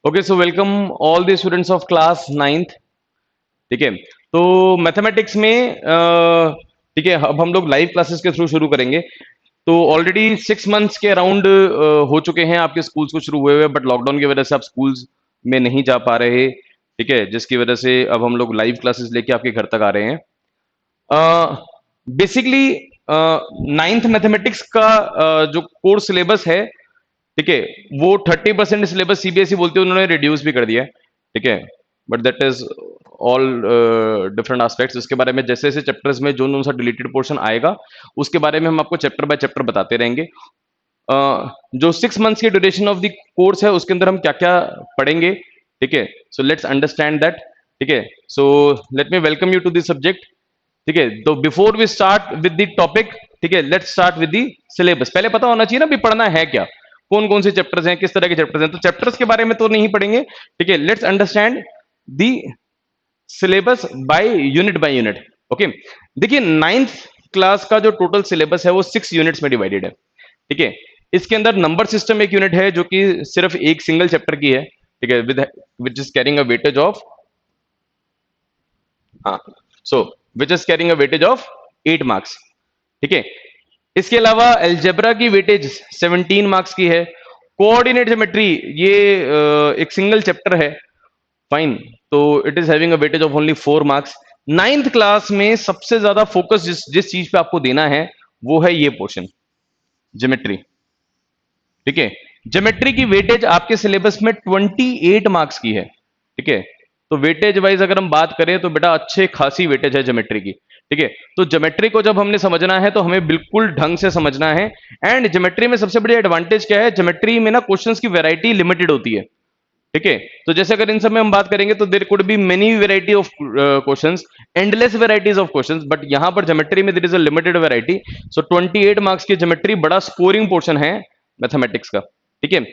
Okay so welcome all the students of class ninth. ठीक है, तो मैथमेटिक्स में ठीक है, अब हम लोग लाइव क्लासेस के थ्रू शुरू करेंगे। तो ऑलरेडी 6 मंथ्स के अराउंड हो चुके हैं आपके स्कूल्स को शुरू हुए हुए, बट लॉकडाउन की वजह से आप स्कूल्स में नहीं जा पा रहे। ठीक है, जिसकी वजह से अब हम लोग लाइव क्लासेस लेके आपके घर तक आ रहे हैं। बेसिकली नाइन्थ मैथमेटिक्स का जो कोर्स सिलेबस है, ठीक है, वो 30% सिलेबस सीबीएसई बोलते हैं, उन्होंने रिड्यूस भी कर दिया है। ठीक है, but that is all different aspects. इसके बारे में जैसे जैसे चैप्टर्स में जो सा डिलीटेड पोर्शन आएगा, उसके बारे में हम आपको चैप्टर बाय चैप्टर बताते रहेंगे। जो 6 मंथ्स की ड्यूरेशन ऑफ द कोर्स है, उसके अंदर हम क्या क्या पढ़ेंगे। ठीक है, सो लेट्स अंडरस्टैंड दैट। ठीक है, so let me welcome you to this subject. ठीक है, तो before we start with the topic, ठीक है, let's start with the syllabus. पहले पता होना चाहिए ना भी पढ़ना है क्या, कौन कौन से चैप्टर्स हैं, किस तरह के चैप्टर्स हैं। तो चैप्टर्स के बारे में तो नहीं पढ़ेंगे। ठीक है, let's understand the syllabus by unit. Okay, देखिए नाइन्थ क्लास का जो टोटल सिलेबस है वो 6 यूनिट्स में डिवाइडेड है। ठीक है, इसके अंदर नंबर सिस्टम एक यूनिट है जो कि सिर्फ एक सिंगल चैप्टर की है। ठीक है, with which is carrying a weightage of, हाँ, so which is carrying a weightage of 8 marks. ठीक है, इसके अलावा एल्जेब्रा की वेटेज 17 मार्क्स की है। कोऑर्डिनेट ज्योमेट्री ये एक सिंगल चैप्टर है। फाइन, तो it is having a weightage of only 4 marks. Ninth class में सबसे ज्यादा फोकस जिस जिस चीज पे आपको देना है वो है ये पोर्शन, ज्योमेट्री। ठीक है, ज्योमेट्री की वेटेज आपके सिलेबस में 28 मार्क्स की है। ठीक है, तो वेटेज वाइज अगर हम बात करें तो बेटा अच्छे खासी वेटेज है ज्योमेट्री की। ठीक है, तो ज्योमेट्री को जब हमने समझना है तो हमें बिल्कुल ढंग से समझना है। एंड ज्योमेट्री में सबसे बड़ी एडवांटेज क्या है, ज्योमेट्री में ना क्वेश्चंस की वैरायटी लिमिटेड होती है। ठीक है, तो जैसे अगर इन सब में हम बात करेंगे तो there could be many variety of questions, endless varieties of questions, but यहां पर ज्योमेट्री में there is a limited variety. So 28 marks की ज्योमेट्री बड़ा स्कोरिंग पोर्शन है मैथमेटिक्स का। ठीक है,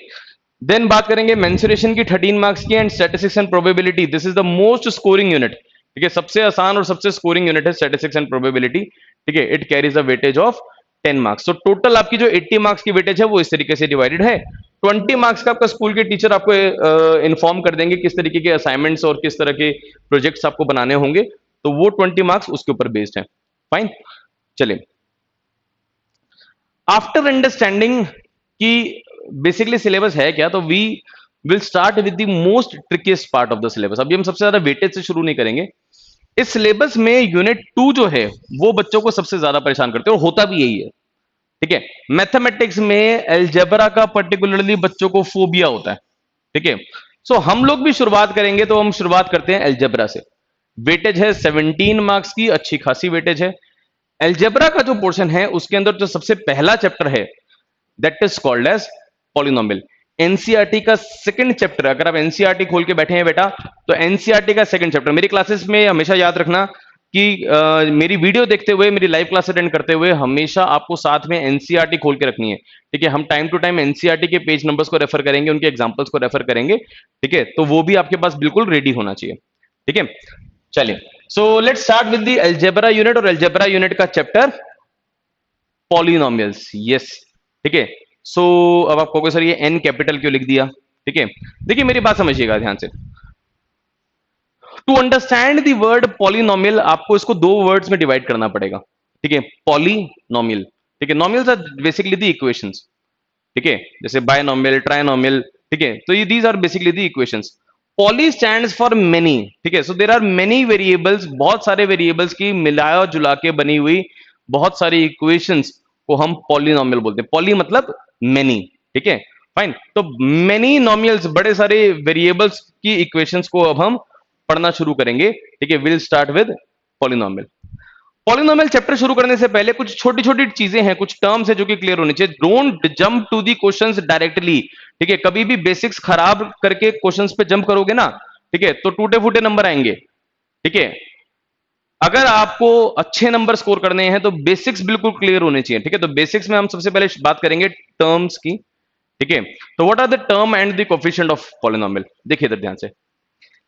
देन बात करेंगे मेंसुरेशन की 13 मार्क्स की, and statistics and probability, this is the most scoring unit. ठीक है, सबसे आसान और सबसे स्कोरिंग यूनिट है स्टैटिस्टिक्स एंड प्रोबेबिलिटी। ठीक है, it carries a weightage of 10 marks. तो टोटल आपकी जो 80 मार्क्स की वेटेज है वो इस तरीके से डिवाइडेड है। 20 मार्क्स का आपका स्कूल के टीचर आपको इन्फॉर्म कर देंगे किस तरीके के असाइनमेंट्स और किस तरह के प्रोजेक्ट्स आपको बनाने होंगे, तो वो 20 मार्क्स उसके ऊपर बेस्ड है। फाइन, चलिए, आफ्टर अंडरस्टैंडिंग कि बेसिकली सिलेबस है क्या, तो we will start with the most trickiest part of the syllabus. अभी हम सबसे ज्यादा वेटेज से शुरू नहीं करेंगे। इस सिलेबस में यूनिट 2 जो है वो बच्चों को सबसे ज्यादा परेशान करते हैं, और होता भी यही है। ठीक है, मैथमेटिक्स में एल्जेब्रा का पर्टिकुलरली बच्चों को फोबिया होता है। ठीक है, सो हम लोग भी शुरुआत करेंगे तो हम शुरुआत करते हैं एल्जेब्रा से। वेटेज है 17 मार्क्स की, अच्छी खासी वेटेज है। एल्जेब्रा का जो पोर्शन है उसके अंदर जो सबसे पहला चैप्टर है that is called as polynomial. NCERT का सेकंड चैप्टर, अगर आप एनसीईआरटी खोल के बैठे हैं बेटा, तो एनसीईआरटी का सेकंड चैप्टर मेरी क्लासेस में हमेशा याद रखना कि मेरी वीडियो देखते हुए, मेरी लाइव क्लास अटेंड करते हुए हमेशा आपको साथ में एनसीईआरटी खोल के रखनी है। ठीक है, हम टाइम टू टाइम एनसीईआरटी के पेज नंबर्स को रेफर करेंगे, उनके एग्जांपल्स को रेफर करेंगे। ठीक है, तो वो भी आपके पास बिल्कुल रेडी होना चाहिए। ठीक है, चलिए, so let's start with the algebra unit, और अलजेब्रा यूनिट का चैप्टर पॉलिनोमियल्स। यस, ठीक है, सो अब आप कहोगे सर ये एन कैपिटल क्यों लिख दिया। ठीक है, देखिए मेरी बात समझिएगा ध्यान से। To understand the word polynomial आपको इसको दो वर्ड्स में डिवाइड करना पड़ेगा। ठीक है, पॉलिनोमियल, ठीक है, nomials are basically the equations. ठीक है, जैसे बायनोमियल, ट्राइनोमियल। ठीक है, तो ये these are basically the equations. Poly stands for many. ठीक है, so there are many variables, बहुत सारे वेरिएबल्स की मिलाया जुला के बनी हुई बहुत सारी इक्वेशंस को हम पॉलिनोमियल बोलते हैं। पॉली मतलब मेनी। ठीक है, फाइन, तो मेनी नॉमियल्स, बड़े सारे वेरिएबल्स की इक्वेशंस को अब हम पढ़ना शुरू करेंगे। ठीक है, will start with polynomial. Polynomial chapter शुरू करने से पहले कुछ छोटी छोटी चीजें हैं, कुछ टर्म्स है जो कि क्लियर होनी चाहिए। Don't jump to the questions directly. ठीक है, कभी भी बेसिक्स खराब करके क्वेश्चंस पे जंप करोगे ना, ठीक है, तो टूटे फूटे नंबर आएंगे। ठीक है, अगर आपको अच्छे नंबर स्कोर करने हैं तो बेसिक्स बिल्कुल क्लियर होने चाहिए। ठीक है, तो बेसिक्स में हम सबसे पहले बात करेंगे टर्म्स की। ठीक है, तो what are the term and the coefficient of polynomial, देखिए इधर ध्यान से।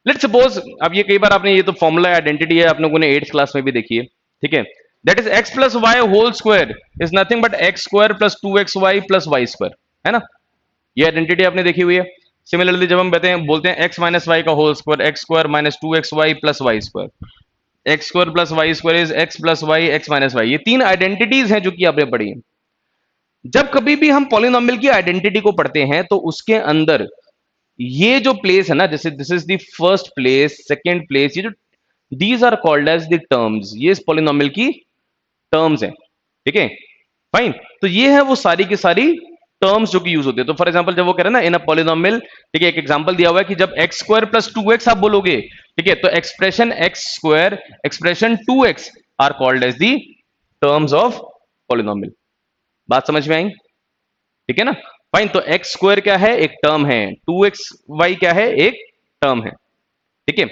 लेट्स सपोज, अब ये कई बार आपने ये तो फॉर्मूला आइडेंटिटी है, आप लोगों ने 8th क्लास में भी देखी है। ठीक है, that is x plus y whole square is nothing but x square plus 2xy plus y square, है ना। ये आइडेंटिटी आपने देखी हुई है। सिमिलरली जब हम बोलते हैं एक्स माइनस वाई का whole square, x square minus 2xy plus y square, x square plus y square is x plus y x minus y. ये तीन आइडेंटिटीज हैं जो कि आपने पढ़ी है। जब कभी भी हम पॉलिनोमियल की आइडेंटिटी को पढ़ते हैं तो उसके अंदर ये जो प्लेस है ना, जैसे this is the first place, second place, ये जो these are called as the terms, ये इस पॉलिनोमियल की टर्म्स है। ठीक है, फाइन। तो ये है वो सारी की सारी टर्म्स जो कि यूज होते हैं। तो फॉर एग्जांपल जब वो कह रहे हैं ना इन अ पॉलिनोमियल, ठीक है, एक एग्जांपल दिया हुआ है कि जब एक्स स्क्वायर प्लस 2x आप बोलोगे, ठीक है, तो expression x square, expression 2x are called as the terms of polynomial. बात समझ में आई? ठीक है ना, फाइन। तो एक्स स्क्वायर क्या है? एक टर्म है। 2xy क्या है? एक टर्म है। ठीक है,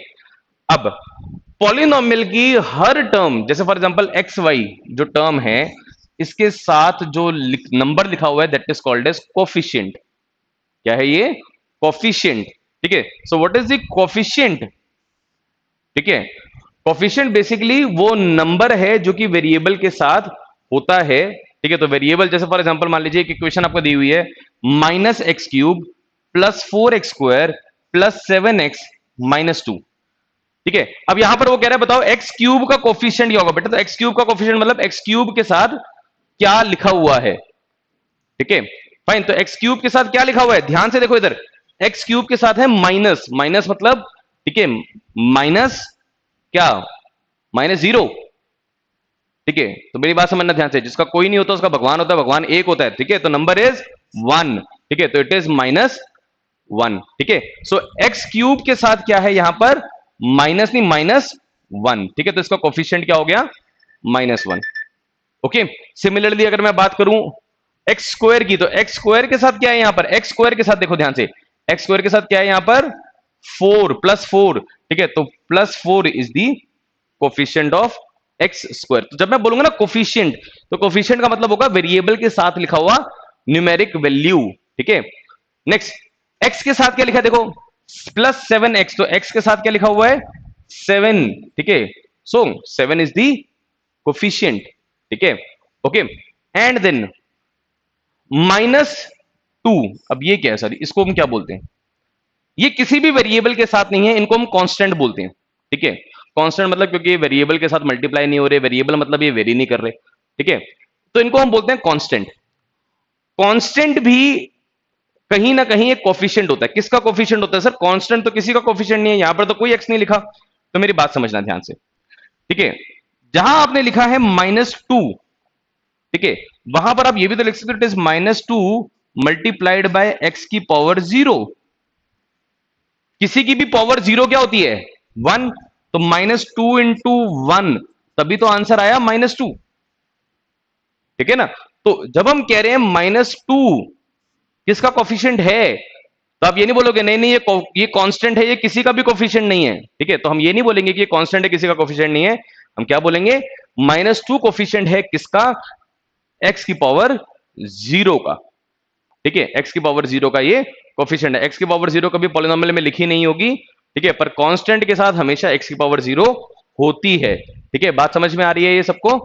अब पॉलिनोमियल की हर टर्म, जैसे फॉर एग्जांपल एक्स वाई जो टर्म है, इसके साथ जो नंबर लिखा हुआ है that is called as coefficient. क्या है ये? कोफिशिएंट। ठीक है, so what is the coefficient? ठीक है, कोफिशिएंट बेसिकली वो नंबर है जो कि वेरिएबल के साथ होता है। ठीक है, तो वेरिएबल जैसे फॉर एग्जांपल मान लीजिए एक इक्वेशन आपको दी हुई है, minus x cube plus 4x square plus 7x minus 2। ठीक है, अब यहां पर वो कह रहा है बताओ एक्स क्यूब का कोफिशिएंट क्या होगा बेटा? तो एक्स क्यूब का कोफिशिएंट मतलब एक्स क्यूब के साथ क्या लिखा हुआ है। ठीक है, फाइन। तो एक्स क्यूब के साथ क्या लिखा हुआ है? ध्यान से देखो इधर, एक्स क्यूब के साथ है माइनस, माइनस मतलब, ठीक है, माइनस क्या? माइनस 0। ठीक है, तो मेरी बात समझना ध्यान से, जिसका कोई नहीं होता उसका भगवान होता है, भगवान एक होता है। ठीक है, तो नंबर इज 1। ठीक है, तो इट इज -1। ठीक है, सो एक्स क्यूब के साथ क्या है यहां पर? माइनस नहीं, -1। ठीक है, तो इसका कोफिशिएंट क्या हो गया? -1। ओके, सिमिलरली अगर मैं बात करूं एक्स स्क्वायर की, तो एक्स स्क्वायर के साथ क्या है यहां पर? एक्स स्क्वायर के साथ देखो ध्यान से, एक्स स्क्वायर के साथ क्या है यहां पर? 4 प्लस 4। ठीक है, तो +4 is the coefficient of x square. तो जब मैं बोलूंगा ना कोफिशिएंट, तो कोफिशिएंट का मतलब होगा वेरिएबल के साथ लिखा हुआ न्यूमेरिक वैल्यू। ठीक है, नेक्स्ट एक्स के साथ क्या लिखा है देखो, +7x, तो एक्स के साथ क्या लिखा हुआ है? 7। ठीक है, सो 7 इज दी कोफिशिएंट। ठीक है, ओके, एंड देन -2। अब ये क्या है सर? इसको हम क्या बोलते हैं? ये किसी भी वेरिएबल के साथ नहीं है, इनको हम कांस्टेंट बोलते हैं। ठीक है, कांस्टेंट मतलब क्योंकि वेरिएबल के साथ मल्टीप्लाई नहीं हो रहे, वेरिएबल मतलब ये वेरी नहीं कर रहे। ठीक है, तो इनको हम बोलते हैं कांस्टेंट। कांस्टेंट भी कहीं ना कहीं एक कोफिशिएंट होता है। किसका कोफिशिएंट होता है सर? कांस्टेंट तो किसी का कोफिशिएंट नहीं है, यहां पर तो कोई एक्स नहीं लिखा। तो मेरी बात समझना ध्यान से। ठीक है, जहां आपने लिखा है -2, ठीक है, वहां पर आप ये भी तो लिख सकते हो it is -2 multiplied by x की पावर 0। किसी की भी पावर 0 क्या होती है? 1। तो -2 इंटू 1, तभी तो आंसर आया -2। ठीक है ना, तो जब हम कह रहे हैं -2 किसका कोफिशिएंट है, तो आप ये नहीं बोलोगे नहीं नहीं ये कांस्टेंट है, ये किसी का भी कोफिशिएंट नहीं है। ठीक है, तो हम ये नहीं बोलेंगे कि ये कांस्टेंट है, किसी का कोफिशिएंट नहीं है। हम क्या बोलेंगे? -2 कोफिशिएंट है किसका? एक्स की पावर 0 का। ठीक है, एक्स की पावर 0 का ये कोफिशिएंट है। एक्स की पावर 0 कभी पॉलिनोमियल में लिखी नहीं होगी। ठीक है, पर कांस्टेंट के साथ हमेशा एक्स की पावर 0 होती है। ठीक है, बात समझ में आ रही है ये सबको?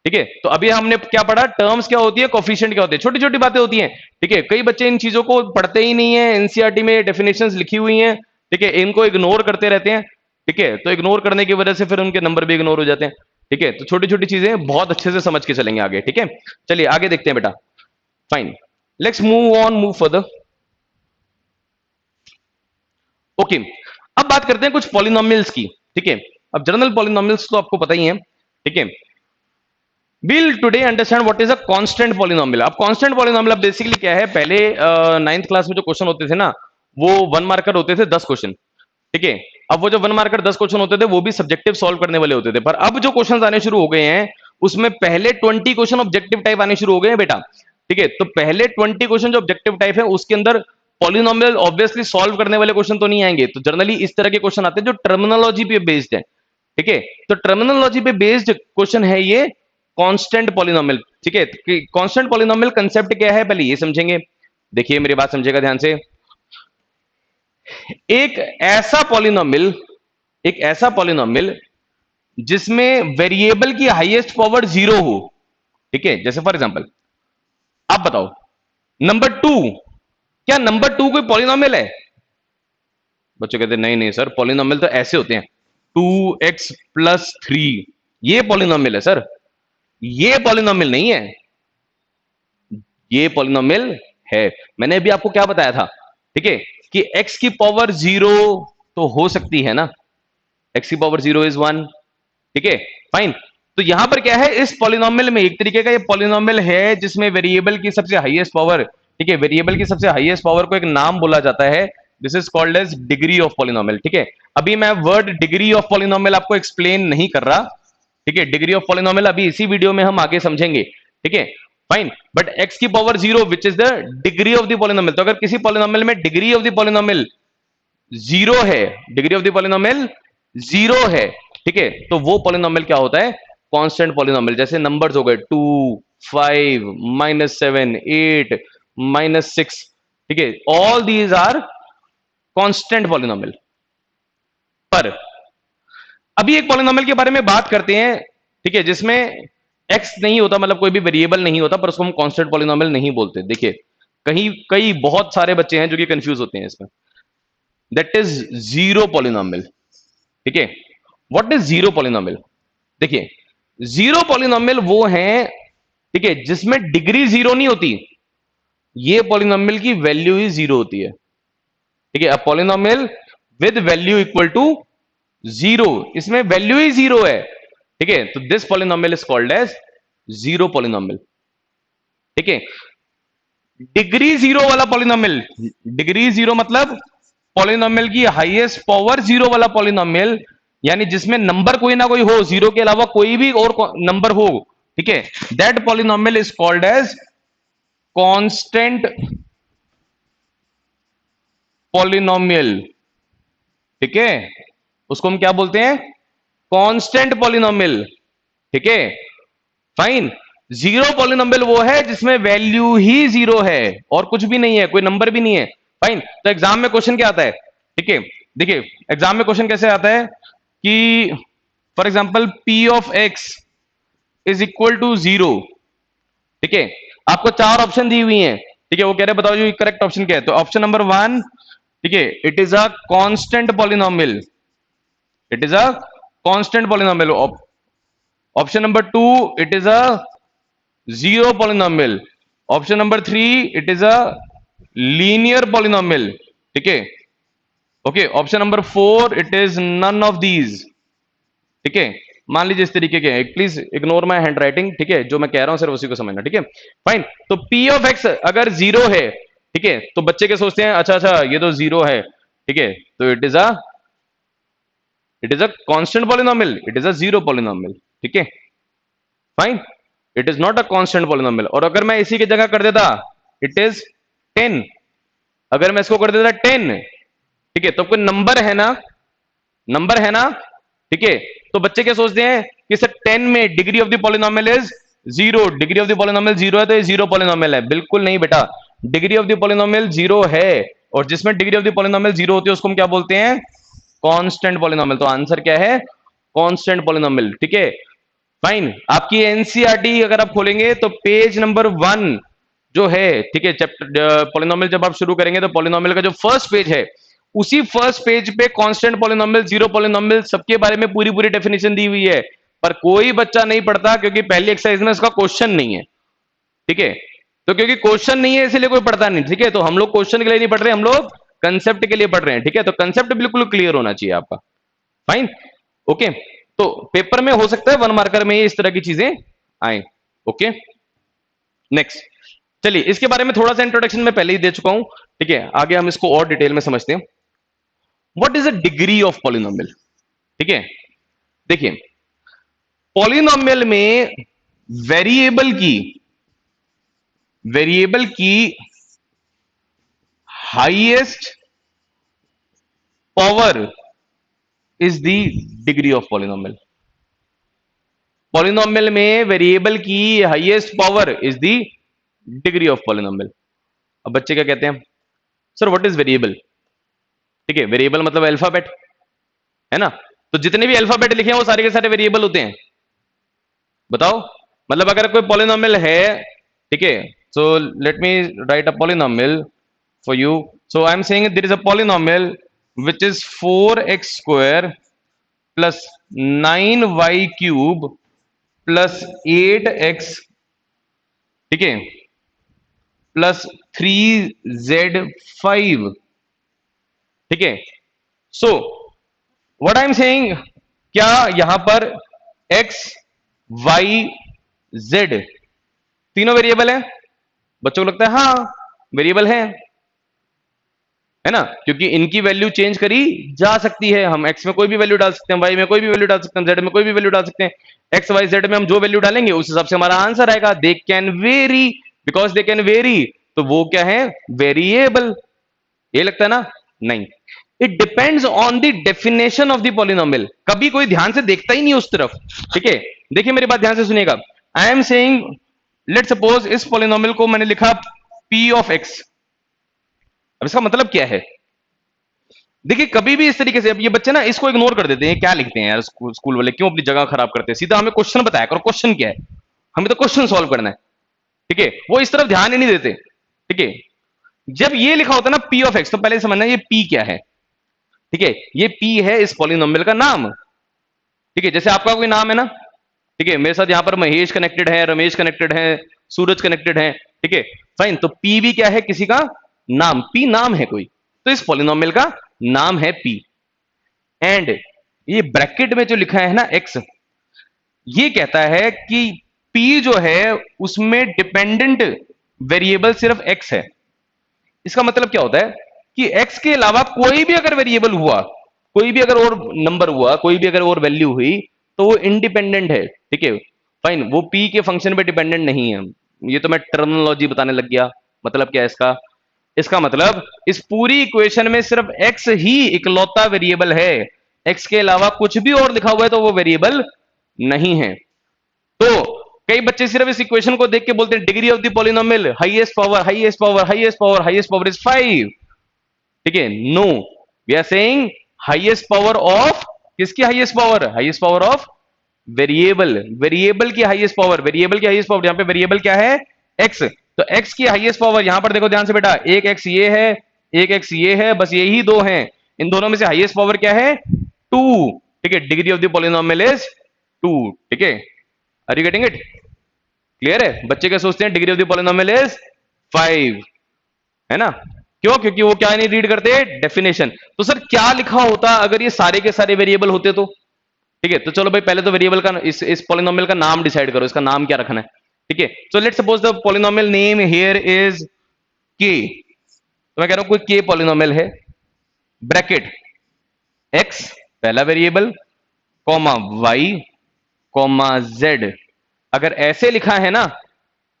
ठीक है, तो अभी हमने क्या पढ़ा? टर्म्स क्या होती है, कोफिशिएंट क्या होते हैं, छोटी छोटी बातें होती हैं। ठीक है, कई बच्चे इन चीजों को पढ़ते ही नहीं है, एनसीईआरटी में डेफिनेशंस लिखी हुई हैं। ठीक है, इनको इग्नोर करते रहते हैं। ठीक है, तो इग्नोर करने की वजह से फिर उनके नंबर भी इग्नोर हो जाते हैं। ठीक है, तो छोटी छोटी चीजें बहुत अच्छे से समझ के चलेंगे आगे। ठीक है, चलिए आगे देखते हैं बेटा। Fine, let's move on, move further. Okay, अब बात करते हैं कुछ पॉलिनोमियल्स की। ठीक है, अब जनरल पॉलिनोमियल्स तो आपको पता ही है। ठीक है, we'll today understand what is a constant polynomial। अब constant polynomial अब बेसिकली क्या है? पहले 9th क्लास में जो क्वेश्चन होते थे ना, वो 1 मार्कर होते थे 10 क्वेश्चन। ठीक है, अब वो जो 1 मार्कर 10 क्वेश्चन होते थे वो भी सब्जेक्टिव सॉल्व करने वाले होते थे, पर अब जो क्वेश्चन आने शुरू हो गए हैं उसमें पहले 20 क्वेश्चन ऑब्जेक्टिव टाइप आने शुरू हो गए हैं बेटा। ठीक है, तो पहले 20 क्वेश्चन जो ऑब्जेक्टिव टाइप है उसके अंदर पॉलिनोमियल ऑब्वियसली सॉल्व करने वाले क्वेश्चन तो नहीं आएंगे, तो जनरली इस तरह के क्वेश्चन आते हैं जो टर्मिनोलॉजी पे बेस्ड है। ठीक है, तो टर्मिनोलॉजी पे बेस्ड क्वेश्चन है ये कांस्टेंट पॉलिनोमियल। ठीक है, कांस्टेंट पॉलिनोमियल कंसेप्ट क्या है पहले ये समझेंगे। देखिए मेरी बात समझेगा ध्यान से। एक ऐसा पॉलिनोमियल, एक ऐसा पॉलिनोमियल जिसमें वेरिएबल की हाईएस्ट पावर 0 हो। ठीक है, जैसे फॉर एग्जांपल आप बताओ नंबर 2, क्या नंबर 2 कोई पॉलिनोमियल है? बच्चों कहते हैं नहीं नहीं सर, पॉलिनोमियल तो ऐसे होते हैं, 2x+3, ये पॉलिनोमियल है सर, ये पॉलिनोमियल नहीं है, ये पॉलिनोमियल है। मैंने अभी आपको क्या बताया था, ठीक है, कि x की पावर 0 तो हो सकती है ना, x की पावर 0 इज 1, ठीक है, फाइन। तो यहां पर क्या है, इस पॉलिनोमियल में एक तरीके का ये पॉलिनोमियल है जिसमें वेरिएबल की सबसे हाईएस्ट पावर, ठीक है, वेरिएबल की सबसे हाईएस्ट पावर को एक नाम बोला जाता है, this is called as degree of polynomial, ठीक है। अभी मैं वर्ड डिग्री ऑफ पॉलिनोमियल आपको एक्सप्लेन नहीं कर रहा, ठीक है, डिग्री ऑफ पॉलिनोमियल अभी इसी वीडियो में हम आगे समझेंगे, ठीक है, फाइन। बट x की power 0 which is the degree of the polynomial, तो अगर किसी पॉलिनोमियल में डिग्री ऑफ द पॉलिनोमियल 0 है, डिग्री ऑफ द पॉलिनोमियल 0 है, ठीक है, तो वो पॉलिनोमियल क्या होता है, कांस्टेंट पॉलिनोमियल। जैसे नंबर्स हो गए 2, 5, -7, 8, -6, ठीक है, all these are constant polynomial. पर अभी एक पॉलिनोमियल के बारे में बात करते हैं, ठीक है, जिसमें x नहीं होता, मतलब कोई भी वेरिएबल नहीं होता, पर उसको हम कांस्टेंट पॉलिनोमियल नहीं बोलते। देखिए, कहीं कई बहुत सारे बच्चे हैं जो कि कंफ्यूज होते हैं इसमें, दैट इज जीरो पॉलिनोमियल, ठीक है। What is zero polynomial? देखिए, जीरो पॉलिनोमियल वो है, ठीक है, जिसमें डिग्री 0 नहीं होती, ये पॉलिनोमियल की वैल्यू ही 0 होती है, ठीक है। A polynomial with value equal to 0, इसमें वैल्यू ही 0 है, ठीक है, तो this polynomial is called as zero polynomial, ठीक है। डिग्री 0 वाला पॉलिनोमियल, डिग्री 0 मतलब पॉलिनोमियल की हाईएस्ट पावर 0 वाला पॉलिनोमियल, यानी जिसमें नंबर कोई ना कोई हो, 0 के अलावा कोई भी और नंबर हो, ठीक है, that polynomial is called as constant polynomial, ठीक है, उसको हम क्या बोलते हैं, कांस्टेंट पॉलिनोमियल, ठीक है, फाइन। जीरो पॉलिनोमियल वो है जिसमें वैल्यू ही 0 है और कुछ भी नहीं है, कोई नंबर भी नहीं है, फाइन। तो एग्जाम में क्वेश्चन क्या आता है, ठीक है, देखिए एग्जाम में क्वेश्चन कैसे आता है कि for example p of x is equal to 0, ठीक है, आपको 4 ऑप्शन दी हुई हैं, ठीक है, वो कह रहे हैं बताओ जो करेक्ट ऑप्शन क्या है, तो ऑप्शन नंबर 1, ठीक है, it is a constant polynomial, it is a constant polynomial. Option number 2, it is a zero polynomial. Option number 3, it is a linear polynomial, ठीक है, okay. Option number 4, it is none of these, ठीक है। मान लीजिए इस तरीके के हैं, please ignore my hand writing, ठीक है, जो मैं कह रहा हूं सिर्फ उसी को समझना, ठीक है, फाइन। तो p ऑफ x अगर 0 है, ठीक है, तो बच्चे क्या सोचते हैं, अच्छा अच्छा ये तो 0 है, ठीक है, तो it is a constant polynomial, it is a zero polynomial, ठीक है, fine. It is not a constant polynomial. और अगर मैं इसी की जगह कर देता इट इज 10, अगर मैं इसको कर देता 10, ठीक है, तो कोई नंबर है ना, नंबर है ना, ठीक है, तो बच्चे क्या सोचते हैं कि सर 10 में degree of the polynomial is 0, degree of the polynomial 0 है तो ये जीरो पॉलिनोमियल है। बिल्कुल नहीं बेटा, डिग्री ऑफ द पॉलिनोमियल 0 है, और जिसमें डिग्री ऑफ द पॉलिनोमियल 0 होती है उसको हम क्या बोलते हैं, कांस्टेंट पॉलिनोमियल। तो आंसर क्या है, कांस्टेंट पॉलिनोमियल, ठीक है, फाइन। आपकी एनसीईआरटी अगर आप खोलेंगे तो पेज नंबर 1 जो है, ठीक है, चैप्टर पॉलिनोमियल जब आप शुरू करेंगे तो पॉलिनोमियल का जो फर्स्ट पेज है, उसी फर्स्ट पेज पे कांस्टेंट पॉलिनोमियल, जीरो पॉलिनोमियल सबके बारे में पूरी पूरी डेफिनेशन दी हुई है, पर कोई बच्चा नहीं पढ़ता क्योंकि पहली एक्सरसाइज में इसका क्वेश्चन नहीं है, ठीक है। तो क्योंकि क्वेश्चन नहीं है इसलिए कोई पढ़ता नहीं, ठीक है, तो हम लोग क्वेश्चन के लिए नहीं पढ़ रहे, हम लोग कंसेप्ट के लिए पढ़ रहे हैं, ठीक है, तो कंसेप्ट बिल्कुल क्लियर होना चाहिए आपका, फाइन, ओके। तो पेपर में हो सकता है 1 मार्कर में इस तरह की चीजें आए, ओके। नेक्स्ट, चलिए इसके बारे में थोड़ा सा इंट्रोडक्शन में पहले ही दे चुका हूं, ठीक है, आगे हम इसको और डिटेल में समझते हैं। What is a degree of polynomial, ठीक है, देखिए पॉलिनोमियल में वेरिएबल की highest power is the degree of polynomial. Polynomial में वेरिएबल की highest power is the degree of polynomial. अब बच्चे क्या कहते हैं, सर व्हाट इज वेरिएबल, ठीक है, वेरिएबल मतलब अल्फाबेट है ना, तो जितने भी अल्फाबेट लिखे हैं वो सारे के सारे वेरिएबल होते हैं, बताओ। मतलब अगर कोई पॉलिनोमियल है, ठीक है, so let me write a polynomial for you, so I am saying there is a polynomial which is 4x² plus 9y³ plus 8x, ठीक है, प्लस 3z5, ठीक है। So what I am saying, क्या यहां पर x y z तीनों variable है? बच्चों को लगता है हाँ वेरिएबल है ना, क्योंकि इनकी वैल्यू चेंज करी जा सकती है। हम x में कोई भी वैल्यू डाल सकते हैं, y में कोई भी वैल्यू डाल सकते हैं, z में कोई भी वैल्यू डाल सकते हैं। x y z में हम जो वैल्यू डालेंगे उस हिसाब से हमारा आंसर आएगा। They can very, because they can very, तो वो क्या है, वेरिएबल। ये लगता है ना? नहीं, it depends on the definition of the polynomial. कभी कोई ध्यान से देखता ही नहीं उस तरफ, ठीक है। देखिए मेरी बात ध्यान से सुनिएगा। आई एम सेइंग, लेट सपोज इस पॉलिनोमियल को मैंने लिखा p ऑफ x। अब इसका मतलब क्या है? देखिए कभी भी इस तरीके से, अब ये बच्चे ना इसको इग्नोर कर देते हैं, क्या लिखते हैं यार स्कूल वाले, क्यों अपनी जगह खराब करते हैं? सीधा हमें क्वेश्चन बताया करो, क्वेश्चन क्या है, हमें तो क्वेश्चन सॉल्व करना है, ठीक है। वो इस तरफ ध्यान ही नहीं देते, ठीक है। जब ये लिखा होता है ना p ऑफ x, तो पहले समझना ये p क्या है, ठीक है। ये p है इस पॉलिनोमियल का नाम, ठीक है। जैसे आपका कोई नाम है ना, ठीक है, मेरे साथ यहां पर महेश कनेक्टेड है, रमेश कनेक्टेड है, सूरज कनेक्टेड है, ठीक है, फाइन। तो p भी क्या है, किसी का नाम, p नाम है कोई, तो इस पॉलिनोमियल का नाम है p। एंड ये ब्रैकेट में जो लिखा है ना x, ये कहता है कि p जो है उसमें डिपेंडेंट वेरिएबल सिर्फ x है। इसका मतलब क्या होता है कि x के अलावा कोई भी अगर वेरिएबल हुआ, कोई भी अगर और नंबर हुआ, कोई भी अगर और वैल्यू हुई, तो वो इंडिपेंडेंट है, ठीक है, फाइन। वो p के फंक्शन पे डिपेंडेंट नहीं है। ये तो मैं टर्मिनोलॉजी बताने लग गया। मतलब क्या है इसका? इसका मतलब इस पूरी इक्वेशन में सिर्फ x ही इकलौता वेरिएबल है, x के अलावा कुछ भी और लिखा हुआ है तो वो वेरिएबल नहीं है। तो कई बच्चे सिर्फ इस इक्वेशन को देख के बोलते हैं degree of the polynomial highest power, highest power, highest power, highest power is 5, ठीक है। No, we are saying highest power of, किसकी highest power? Highest power of variable, variable की हाईएस्ट पावर, वेरिएबल की हाईएस्ट पावर। यहां पे variable क्या है? x। तो x की हाईएस्ट पावर यहां पर देखो ध्यान से बेटा, एक x ये है, एक x ये है, बस यही दो हैं। इन दोनों में से हाईएस्ट पावर क्या है? 2, ठीक है। Degree of the polynomial is 2, ठीक है। Are you getting it? Clear है? बच्चे क्या सोचते हैं? Degree of the polynomial is 5, है ना? क्यों? क्योंकि वो क्या नहीं रीड करते? डेफिनेशन। तो सर क्या लिखा होता अगर ये सारे के सारे वेरिएबल होते तो? ठीक है, तो चलो भाई पहले तो वेरिएबल का, इस पॉलिनोमियल का नाम डिसाइड करो, इसका नाम क्या रखना है, ठीक है। So let's suppose the polynomial name here is के। तो मैं कह रहा हूं कोई के पॉलिनोमियल है, ब्रैकेट x पहला variable, comma y, comma z। अगर ऐसे लिखा है ना,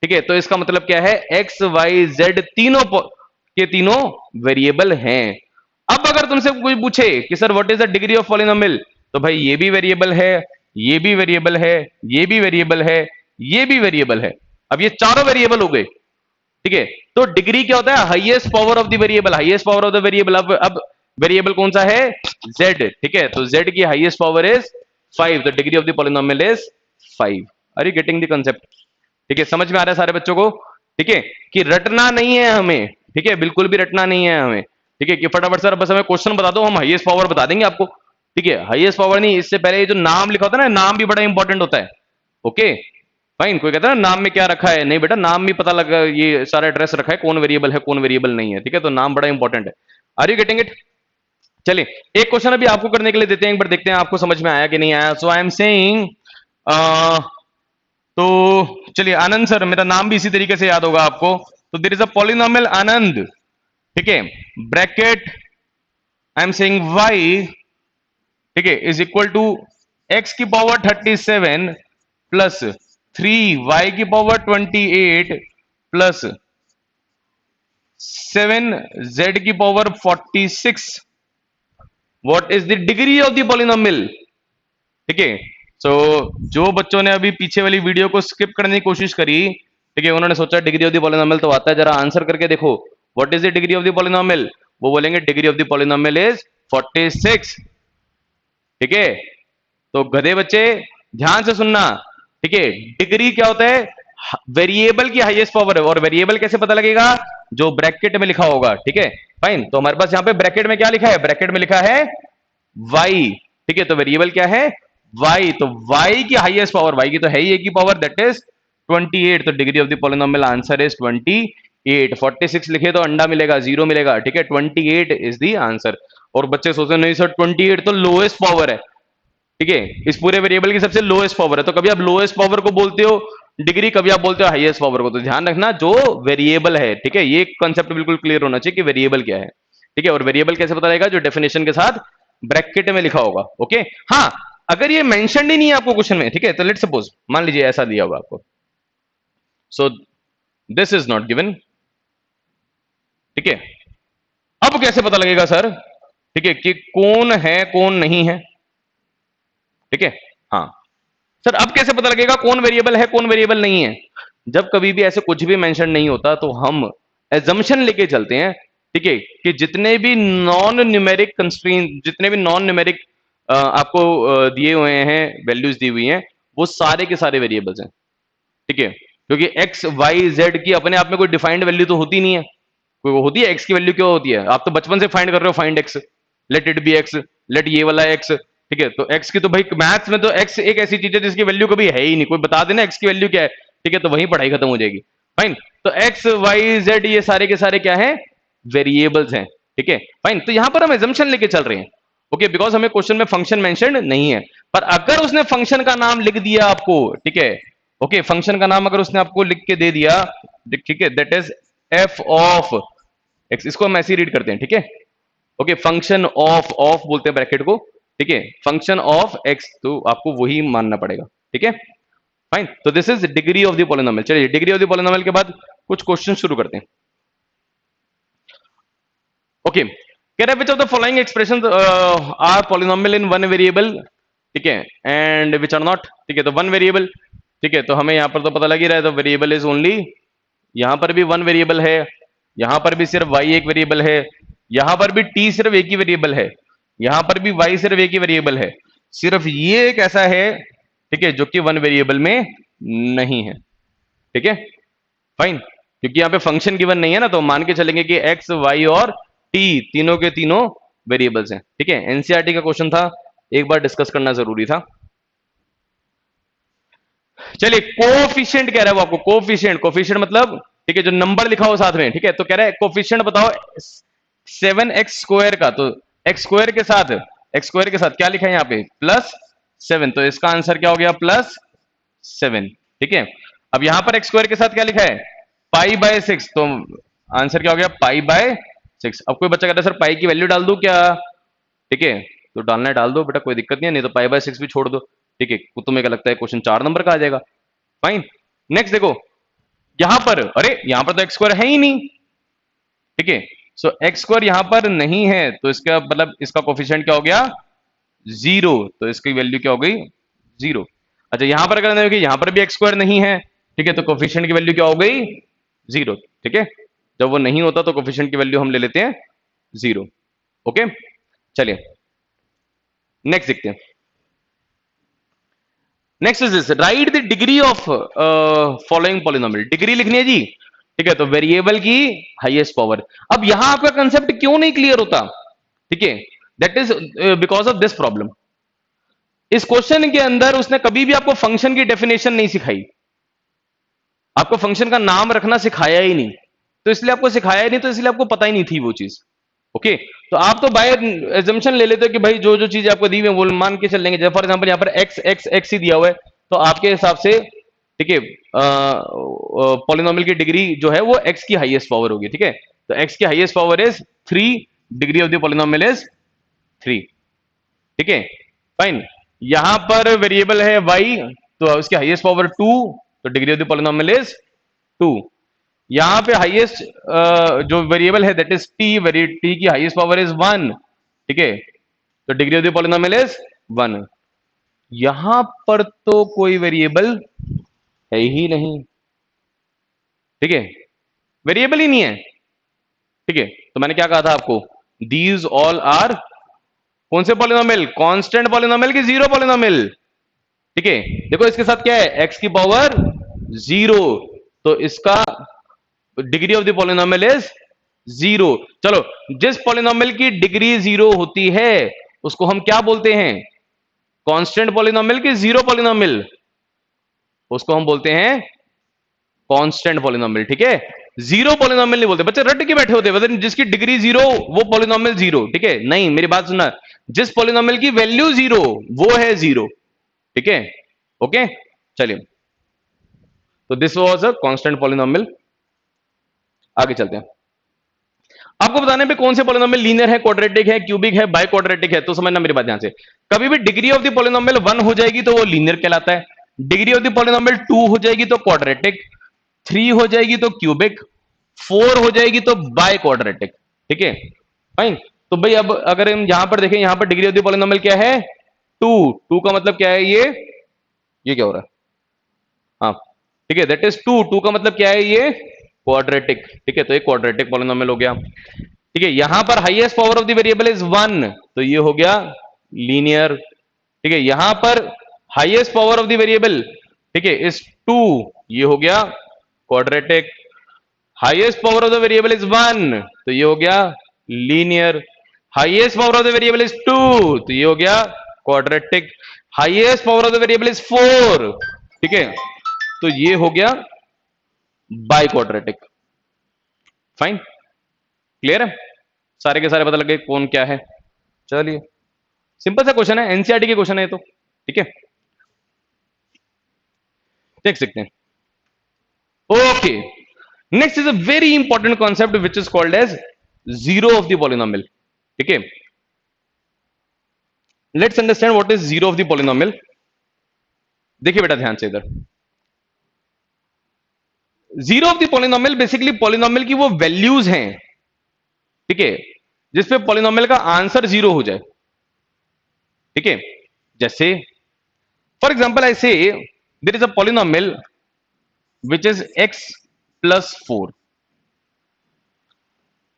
ठीक है, तो इसका मतलब क्या है? x y z तीनों के तीनों वेरिएबल हैं। अब अगर तुमसे कोई पूछे कि sir what is the degree of polynomial, तो भाई ये भी वेरिएबल है, ये भी वेरिएबल है, ये भी वेरिएबल है, ये भी वेरिएबल है। अब ये चारों वेरिएबल हो गए, ठीक है। तो डिग्री क्या होता है? Highest power of the variable, highest power of the variable. अब वेरिएबल कौन सा है? z, ठीक है। तो z की highest power is 5, the degree of the polynomial is 5। Are you getting the concept? ठीक है, समझ में आ रहा है सारे बच्चों को? ठीक है, कि रटना नहीं है हमें, ठीक है, बिल्कुल भी रटना नहीं है हमें, ठीक है, कि फटाफट सर बस हमें क्वेश्चन बता दो, हम हाईएस्ट पावर बता देंगे आपको, ठीक है। हाईएस्ट पावर नहीं, इससे पहले ये जो नाम लिखा होता है ना, नाम भी बड़ा इंपॉर्टेंट होता है। Okay fine. कोई कहता है ना नाम में क्या रखा है, नहीं बेटा नाम भी पता लगा, ये सारा एड्रेस रखा है, कौन वेरिएबल है कौन वेरिएबल नहीं है, ठीक है। तो नाम बड़ा इंपॉर्टेंट है। Are you getting it? चलिए एक क्वेश्चन अभी आपको करने के लिए देते हैं, एक बार देखते हैं आपको समझ में आया कि नहीं आया। सो आई एम सेइंग, तो चलिए आनंद सर, मेरा नाम भी इसी तरीके से याद होगा आपको। तो देयर इज अ पॉलिनोमियल आनंद, ठीक है, bracket I am saying y, ठीक है, इज इक्वल टू x की पावर 37 प्लस 3y की पावर 28 प्लस 7z की power 46। What is the degree of the polynomial? ठीक है। सो जो बच्चों ने अभी पीछे वाली वीडियो को स्किप करने की कोशिश करी, ठीक है, उन्होंने सोचा डिग्री ऑफ द पॉलिनोमियल तो आता है, जरा आंसर करके देखो, what is the degree of the polynomial? वो बोलेंगे degree of the polynomial is 46, ठीक है। तो गधे बच्चे ध्यान से सुनना, ठीक है। डिग्री क्या होता है? वेरिएबल की हाईएस्ट पावर है। और वेरिएबल कैसे पता लगेगा? जो ब्रैकेट में लिखा होगा, ठीक है। फाइन, तो हमारे पास यहां पे ब्रैकेट में क्या लिखा है, ब्रैकेट में लिखा है y, ठीक है, तो वेरिएबल क्या है y, तो y की हाईएस्ट पावर, y की तो है ही एक की पावर, दैट इज 28, तो degree of the polynomial answer is 28, 46 लिखे तो अंडा मिलेगा, जीरो मिलेगा, ठीक है, 28 इज द आंसर। और बच्चे सोचते नहीं सर 28 तो लोएस्ट पावर है, ठीक है, इस पूरे वेरिएबल की सबसे लोएस्ट पावर है, तो कभी आप लोएस्ट पावर को बोलते हो डिग्री, कभी आप बोलते हो हाईएस्ट पावर को, तो ध्यान रखना जो वेरिएबल है, ठीक है, ये कंसेप्ट बिल्कुल क्लियर होना चाहिए कि वेरिएबल क्या है, ठीक है, और वेरिएबल कैसे पता लगेगा, जो डेफिनेशन के साथ ब्रैकेट में लिखा होगा, ओके। हाँ, अगर ये मेंशन ही नहीं है आपको क्वेश्चन में, ठीक है, तो लेट सपोज मान लीजिए ऐसा दिया होगा आपको, so this is not given, ठीक है, अब कैसे पता लगेगा सर, ठीक है, कि कौन है कौन नहीं है, ठीक है, हाँ सर, अब कैसे पता लगेगा कौन वेरिएबल है कौन वेरिएबल नहीं है, जब कभी भी ऐसे कुछ भी मेंशन नहीं होता तो हम एजम्पशन लेके चलते हैं, ठीक है, कि जितने भी नॉन न्यूमेरिक कंस्ट्रेंट, जितने भी नॉन न्यूमेरिक आपको दिए हुए हैं, वैल्यूज दी हुई हैं, वो सारे के सारे वेरिएबल्स हैं, ठीक है, क्योंकि एक्स वाई जेड की अपने आप में कोई डिफाइंड वैल्यू तो होती नहीं है, कोई वो होती है एक्स की वैल्यू क्यों होती है, आप तो बचपन से फाइंड कर रहे हो, find x, let it be x, let ये वाला एक्स, ठीक है, तो एक्स की तो भाई मैथ्स में तो एक्स एक ऐसी चीज है जिसकी वैल्यू कभी है ही नहीं, कोई बता देना एक्स की वैल्यू क्या है, ठीक है, तो वहीं पढ़ाई खत्म हो जाएगी, फाइन, तो एक्स वाई जेड ये सारे के सारे क्या है, वेरिएबल्स हैं, ठीक है, फाइन, तो यहां पर हम एजम्पशन लेके चल रहे हैं, ओके, बिकॉज हमें क्वेश्चन में फंक्शन मेंशन नहीं है, पर अगर उसने फंक्शन का नाम लिख दिया आपको, ठीक है, ओके, फंक्शन का नाम अगर उसने आपको लिख के दे दिया, ठीक है, that is F of x, इसको हम ऐसे ही रीड करते हैं, ठीक है, ओके, फंक्शन ऑफ, ऑफ बोलते हैं ब्रैकेट को, ठीक है, फंक्शन ऑफ एक्स, तो आपको वही मानना पड़ेगा, ठीक है, फाइन, तो this is degree of the polynomial. चलिए डिग्री ऑफ द पॉलिनोमियल के बाद कुछ क्वेश्चन शुरू करते हैं, ओके, कह रहे which of the following expression are polynomial in one variable, ठीक है, एंड विच आर नॉट, ठीक है, तो वन वेरिएबल, ठीक है, तो हमें यहां पर तो पता लग ही रहा है, तो वेरिएबल इज ओनली, यहां पर भी वन वेरिएबल है, यहां पर भी सिर्फ y एक वेरिएबल है, यहां पर भी t सिर्फ एक ही वेरिएबल है, यहां पर भी y सिर्फ एक ही वेरिएबल है, सिर्फ ये एक ऐसा है, ठीक है, जो कि वन वेरिएबल में नहीं है, ठीक है, फाइन, क्योंकि यहां पे फंक्शन गिवन नहीं है ना, तो मान के चलेंगे कि x y और t तीनों के तीनों वेरिएबल्स हैं, ठीक है, एनसीईआरटी का क्वेश्चन था, एक बार डिस्कस करना जरूरी था। चलिए कोफिशिएंट कह रहा है वो आपको, कोफिशिएंट, कोफिशिएंट मतलब, ठीक है, जो नंबर लिखा हो साथ में, ठीक है, तो कह रहा है कोफिशिएंट बताओ 7x² का, तो x² के साथ क्या लिखा है यहाँ पे +7, तो इसका आंसर क्या हो गया +7, ठीक है, अब यहां पर x² के साथ क्या लिखा है π/6, तो आंसर क्या हो गया π/6। अब कोई बच्चा कहता है सर पाई की वैल्यू डाल दूं क्या, ठीक है, तो डालना है डाल दो बेटा, कोई दिक्कत नहीं है, नहीं तो π/6 भी छोड़ दो, ठीक है, तुम्हें क्या लगता है क्वेश्चन 4 नंबर का आ जाएगा, फाइन। नेक्स्ट देखो यहां पर, अरे यहां पर तो x² है ही नहीं, ठीक है, सो x² यहां पर नहीं है, तो इसका मतलब इसका कोफिशिएंट क्या हो गया 0, तो इसकी वैल्यू क्या हो गई 0। अच्छा यहां पर अगर यहां पर भी x² नहीं है, ठीक है, तो कोफिशिएंट की वैल्यू क्या हो गई 0, ठीक है, जब वो नहीं होता तो कोफिशिएंट की वैल्यू हम ले लेते हैं 0, ओके। चलिए नेक्स्ट देखते हैं, next is this, right the degree of following polynomial, degree लिखनी है जी, ठीक है, तो वेरिएबल की हाईएस्ट पावर। अब यहां आपका कंसेप्ट क्यों नहीं क्लियर होता, ठीक है, that is because of this problem, इस क्वेश्चन के अंदर उसने कभी भी आपको फंक्शन की डेफिनेशन नहीं सिखाई, आपको फंक्शन का नाम रखना सिखाया ही नहीं, तो इसलिए आपको सिखाया ही नहीं, तो इसलिए आपको पता ही नहीं थी वो चीज, ओके, तो आप तो बाय एजम्पशन ले लेते हो कि भाई जो जो चीज आपको दी हुई है वो मान के चल लेंगे, जैसे फॉर एग्जांपल यहाँ पर एक्स एक्स एक्स ही दिया हुआ है, तो आपके हिसाब से, ठीक है, पॉलिनोमियल की डिग्री जो है वो एक्स की हाईएस्ट पावर होगी, ठीक है, तो एक्स की highest power is 3, degree of the polynomial is 3, ठीक है, फाइन, यहां पर वेरिएबल है वाई, तो उसकी हाईएस्ट पावर 2, तो degree of the polynomial is 2, यहां पे हाईएस्ट जो वेरिएबल है दैट इज टी, टी की हाईएस्ट पावर इज 1, ठीक है, तो degree of the polynomial is 1, यहां पर तो कोई वेरिएबल है ही नहीं, ठीक है, वेरिएबल ही नहीं है, ठीक है, तो मैंने क्या कहा था आपको, दीज ऑल आर कौन से पॉलिनोमियल, कांस्टेंट पॉलिनोमियल की जीरो पॉलिनोमियल, ठीक है, देखो इसके साथ क्या है एक्स की पावर 0, तो इसका degree of the polynomial is zero. चलो, जिस पॉलिनोमियल की डिग्री जीरो होती है उसको हम क्या बोलते हैं? कांस्टेंट पॉलिनोमियल की जीरो पॉलिनोमियल, उसको हम बोलते हैं कांस्टेंट पॉलिनोमियल। ठीक है, जीरो पॉलिनोमियल नहीं बोलते। बच्चे रट के बैठे होते हैं, जिसकी डिग्री जीरो वो पॉलिनोमियल जीरो। ठीक है, नहीं, मेरी बात सुनना, जिस पॉलिनोमियल की वैल्यू जीरो वो है जीरो। ठीक है, ओके, चलिए, तो this was a constant polynomial. आगे चलते हैं। आपको बताने पे कौन से पॉलिनोमियल लीनियर है, क्वाड्रेटिक है, क्यूबिक है, बाय क्वाड्रेटिक है, तो समझना मेरी बात ध्यान से। कभी भी degree of the polynomial one हो जाएगी तो वो लीनियर कहलाता है। Degree of the polynomial two हो जाएगी तो क्वाड्रेटिक, थ्री हो जाएगी तो क्यूबिक, फोर हो जाएगी तो बाय क्वाड्रेटिक। ठीक है, फाइन। तो भाई अब अगर हम यहां पर देखें, यहां पर डिग्री ऑफ द पॉलिनोमियल क्या है? टू। टू का मतलब क्या है? ये क्या हो रहा है? हाँ, ठीक है, दैट इज टू। टू का मतलब क्या है? ये क्वाड्रेटिक। ठीक है, तो ये क्वाड्रेटिक पॉलिनोमियल हो गया। ठीक है, यहां पर highest power of the variable is one, तो ये हो गया लीनियर। ठीक है, यहां पर highest power of the variable, ठीक है, इज टू, ये हो गया quadratic. Highest power of the variable is one, तो ये हो गया linear. Highest power of the variable is two, तो ये हो गया quadratic. Highest power of the variable is four, ठीक है, तो ये हो गया बाई क्वाड्रेटिक। फाइन, क्लियर है? सारे के सारे पता लग गए कौन क्या है। चलिए, सिंपल सा क्वेश्चन है, एनसीईआरटी के क्वेश्चन है ये तो। ठीक है, देख सकते हैं। Okay, next is a very important concept which is called as zero of the polynomial. ठीक है, let's understand what is zero of the polynomial. देखिए बेटा ध्यान से इधर, zero of the polynomial basically polynomial की वो वैल्यूज हैं, ठीक है, जिसपे पॉलिनोमियल का आंसर जीरो हो जाए। ठीक है, जैसे for example I say there is a polynomial which is x plus four.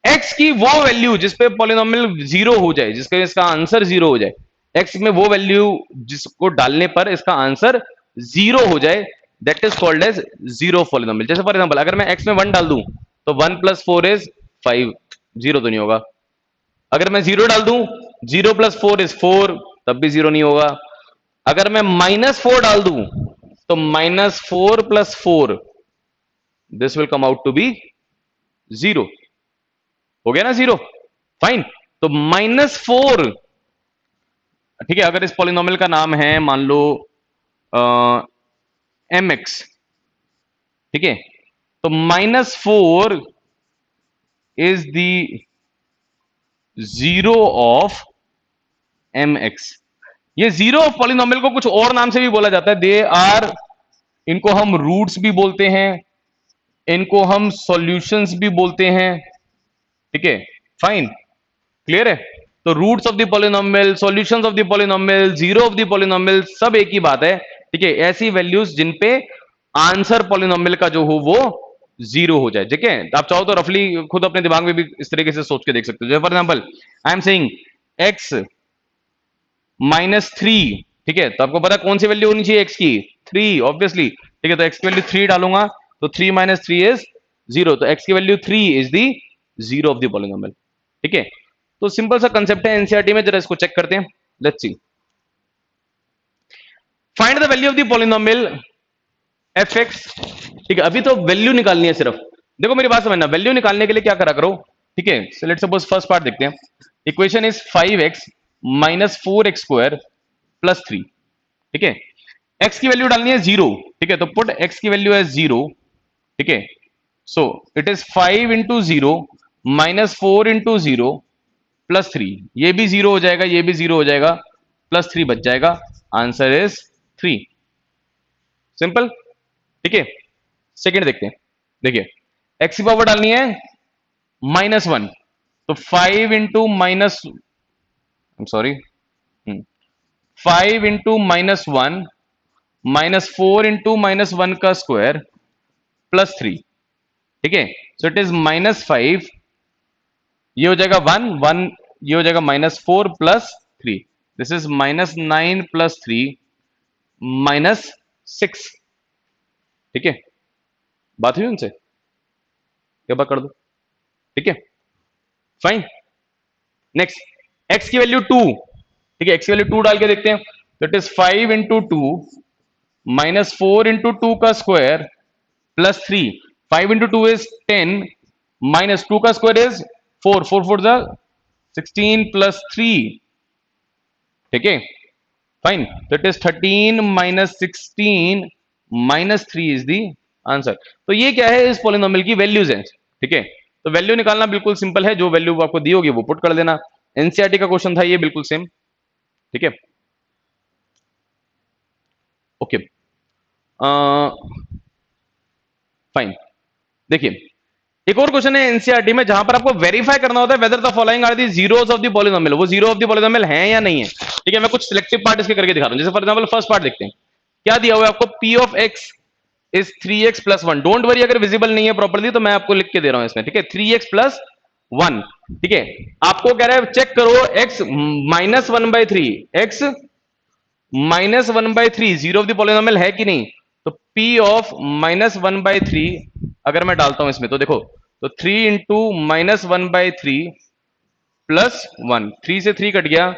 X की वो वैल्यू जिसपे पॉलिनोमियल जीरो हो जाए, जिसके इसका आंसर जीरो हो जाए, एक्स में वो वैल्यू जिसको डालने पर इसका आंसर जीरो हो जाए, that is called as zero polynomial. जैसे फॉर एग्जांपल अगर मैं एक्स में वन डाल दूं तो one plus four is five, zero तो नहीं होगा। अगर मैं जीरो डाल दूं, zero plus four is four, तब भी जीरो नहीं होगा। अगर मैं माइनस फोर डाल दूं तो minus four plus four, this will come out to be zero. हो गया ना जीरो? फाइन। तो माइनस फोर, ठीक है, अगर इस पॉलिनोमियल का नाम है मान लो एम एक्स, ठीक है, तो minus four is the zero of M x. ये जीरो ऑफ पॉलिनोमियल को कुछ और नाम से भी बोला जाता है, दे आर, इनको हम रूट्स भी बोलते हैं, इनको हम सॉल्यूशंस भी बोलते हैं। ठीक है, फाइन, क्लियर है? तो roots of the polynomial, solutions of the polynomial, zero of the polynomial, सब एक ही बात है। ठीक है, ऐसी वैल्यूज जिन पे आंसर पॉलिनोमियल का जो हो वो जीरो हो जाए। ठीक है, आप चाहो तो रफली खुद अपने दिमाग में भी इस तरीके से सोच के देख सकते हो। जैसे for example I am saying x minus three, ठीक है, तो आपको पता है कौन सी वैल्यू होनी चाहिए एक्स की? Three, obviously. ठीक है, तो एक्स की वैल्यू थ्री डालूंगा तो three minus three is zero, तो एक्स की value three is the zero of the polynomial. ठीक है, तो सिंपल सा कंसेप्ट है एनसीईआरटी में, जरा इसको चेक करते हैं। Let's see, find the value of the polynomial F x. ठीक है, अभी तो वैल्यू निकालनी है सिर्फ। देखो मेरी बात समझना, वैल्यू निकालने के लिए क्या करा करो, ठीक है, so let's suppose first part देखते हैं। Equation is five x minus four x square plus three. ठीक है, एक्स की वैल्यू डालनी है जीरो। ठीक है, तो पुट एक्स की वैल्यू एज जीरो। ठीक है, so it is five into zero minus four into zero plus three, ये भी जीरो हो जाएगा, ये भी जीरो हो जाएगा, प्लस थ्री बच जाएगा, आंसर इज थ्री। सिंपल। ठीक है, सेकेंड देखते हैं। देखिए, एक्स की पावर डालनी है माइनस वन, तो five into minus, sorry, five into minus one minus four into minus one का स्क्वायर प्लस थ्री। ठीक है, so it is minus five, ये हो जाएगा वन वन, ये हो जाएगा minus four plus three, this is minus nine plus three minus six. ठीक है, बात हुई उनसे, क्या बात कर दो। ठीक है, फाइन। नेक्स्ट, x की वैल्यू 2, ठीक है, x की वैल्यू 2 डाल के देखते हैं। तो it is 5 into two minus 4 into two का square plus 3। 5 into two is 10 minus 2 का स्क्वायर इज 4, 4 4 जा 16 प्लस 3, ठीक है, फाइन। तो it is 13 minus 16 minus 3 is the answer. तो ये क्या है, इस पॉलिनोमियल की वैल्यूज है, ठीक है। तो वैल्यू निकालना बिल्कुल सिंपल है, जो वैल्यू आपको दी होगी वो पुट कर देना। एनसीईआरटी का क्वेश्चन था ये, बिल्कुल सेम, ठीक है, ओके, फाइन। देखिए, एक और क्वेश्चन है एनसीईआरटी में जहां पर आपको वेरीफाई करना होता है whether the following are the zeros of the polynomial, वो जीरो ऑफ द पॉलिनोमियल है या नहीं है, ठीक है। मैं कुछ सिलेक्टिव पार्ट इसके करके दिखा रहा हूं। जैसे फॉर एग्जांपल फर्स्ट पार्ट देखते हैं, क्या दिया हुआ है आपको, p of x is 3x plus 1। Don't worry अगर विजिबल नहीं है प्रॉपर्ली तो मैं आपको लिख के दे रहा हूं इसमें, ठीक है, 3x प्लस 1, ठीक है। आपको कह रहा है चेक करो x minus 1/3, x minus 1/3 zero of the polynomial है कि नहीं। तो p ऑफ माइनस 1/3 अगर मैं डालता हूं इसमें तो देखो, तो 3 इंटू माइनस 1/3 प्लस 1, 3 से 3 कट गया,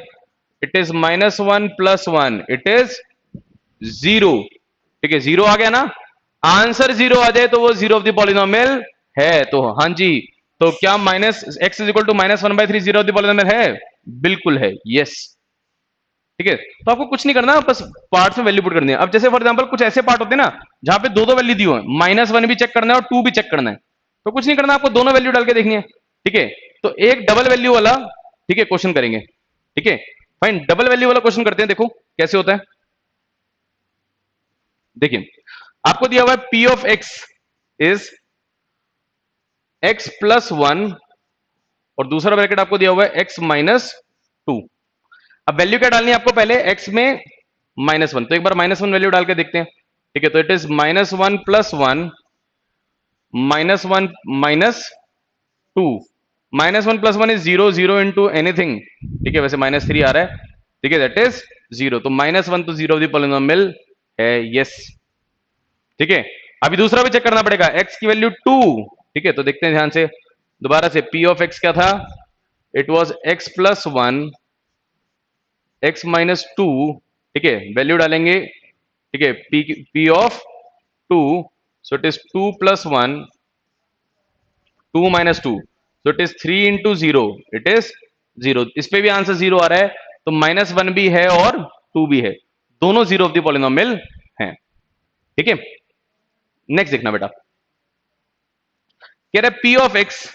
it is minus 1 plus 1, it is 0, ठीक है, 0 आ गया ना। आंसर 0 आ जाए तो वो जीरो ऑफ द पॉलिनोमियल है। तो हाँ जी, तो क्या minus x is equal to minus 1/3 zero of the polynomial है, बिल्कुल है, यस, ठीक है। तो आपको कुछ नहीं करना, बस पार्ट्स में वैल्यू पुट करनी है। अब जैसे फॉर एग्जांपल कुछ ऐसे पार्ट होते हैं ना जहां पे दो दो वैल्यू दी हो, -1 भी चेक करना है और 2 भी चेक करना है, तो कुछ नहीं करना, आपको दोनों वैल्यू डाल के देखनी है, ठीक है। तो एक डबल वैल्यू वाला, ठीक है, क्वेश्चन करेंगे, ठीक है, फाइन। डबल वैल्यू वाला क्वेश्चन करते हैं, देखो कैसे होता है। देखिए, आपको दिया हुआ है p of x is x plus 1 और दूसरा ब्रैकेट आपको दिया हुआ है x माइनस 2। अब वैल्यू क्या डालनी है आपको, पहले x में -1, तो एक बार -1 वैल्यू डाल के देखते हैं, ठीक है। तो it is -1 plus 1 -1 minus 2, -1 plus 1 is 0, 0 into anything, ठीक है, वैसे -3 आ रहा है, ठीक है, दैट इज 0। तो -1 तो जीरो ऑफ द पॉलिनोमियल है, यस, ठीक है। अभी दूसरा भी चेक करना पड़ेगा, x की वैल्यू 2, ठीक है। तो देखते हैं ध्यान से दोबारा से, p ऑफ x क्या था, it was x plus 1 x minus 2, ठीक है, वैल्यू डालेंगे, ठीक है, p of 2, so it is 2 plus 1, 2 minus 2, so it is 3 into 0, it is 0। इस पे भी आंसर 0 आ रहा है, तो -1 भी है और 2 भी है, दोनों जीरो ऑफ द पॉलिनोमियल हैं, ठीक है। नेक्स्ट देखना बेटा, कह रहा है p of x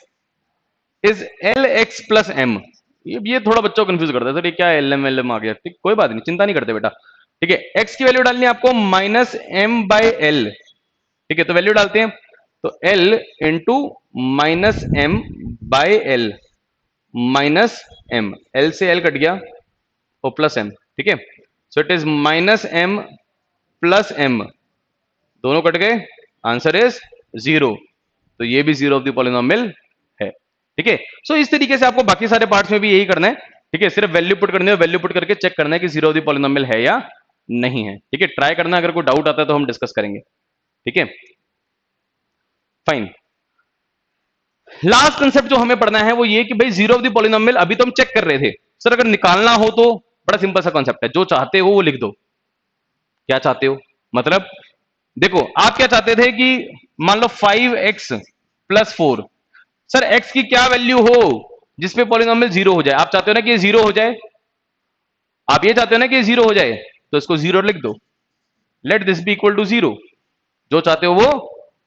is lx plus m। ये थोड़ा बच्चों को कंफ्यूज करता है, सर ये क्या lm lm आ गया, ठीक, कोई बात नहीं, चिंता नहीं करते बेटा, ठीक है। x की वैल्यू डालनी है आपको -m/l, ठीक है। तो वैल्यू डालते हैं, तो l into -m/l, -m, l से l कट गया और प्लस m, ठीक है। So it is -m plus m, दोनों कट गए, आंसर इज 0। तो ये भी जीरो ऑफ द पॉलिनोमियल है, ठीक है। सो इस तरीके से आपको बाकी सारे पार्ट्स में भी यही करना है, ठीक है। सिर्फ वैल्यू पुट करनी है, वैल्यू पुट करके चेक करना है कि जीरो ऑफ द पॉलिनोमियल है या नहीं है, ठीक है। ट्राई करना, अगर कोई डाउट आता है तो हम डिस्कस करेंगे, ठीक है, फाइन। लास्ट कंसेप्ट जो हमें पढ़ना है वो ये कि भाई जीरो ऑफ द पॉलिनोमियल अभी तो हम चेक कर रहे थे, सर अगर निकालना हो तो बड़ा सिंपल सा कॉन्सेप्ट है, जो चाहते हो वो लिख दो। क्या चाहते हो मतलब, देखो आप क्या चाहते थे कि मान लो 5x प्लस 4, सर x की क्या वैल्यू हो जिसपे पॉलिनोमियल जीरो हो जाए। आप चाहते हो ना कि ये जीरो हो जाए, आप ये चाहते हो ना कि ये जीरो हो जाए, तो इसको जीरो लिख दो, let this be equal to zero, जो चाहते हो वो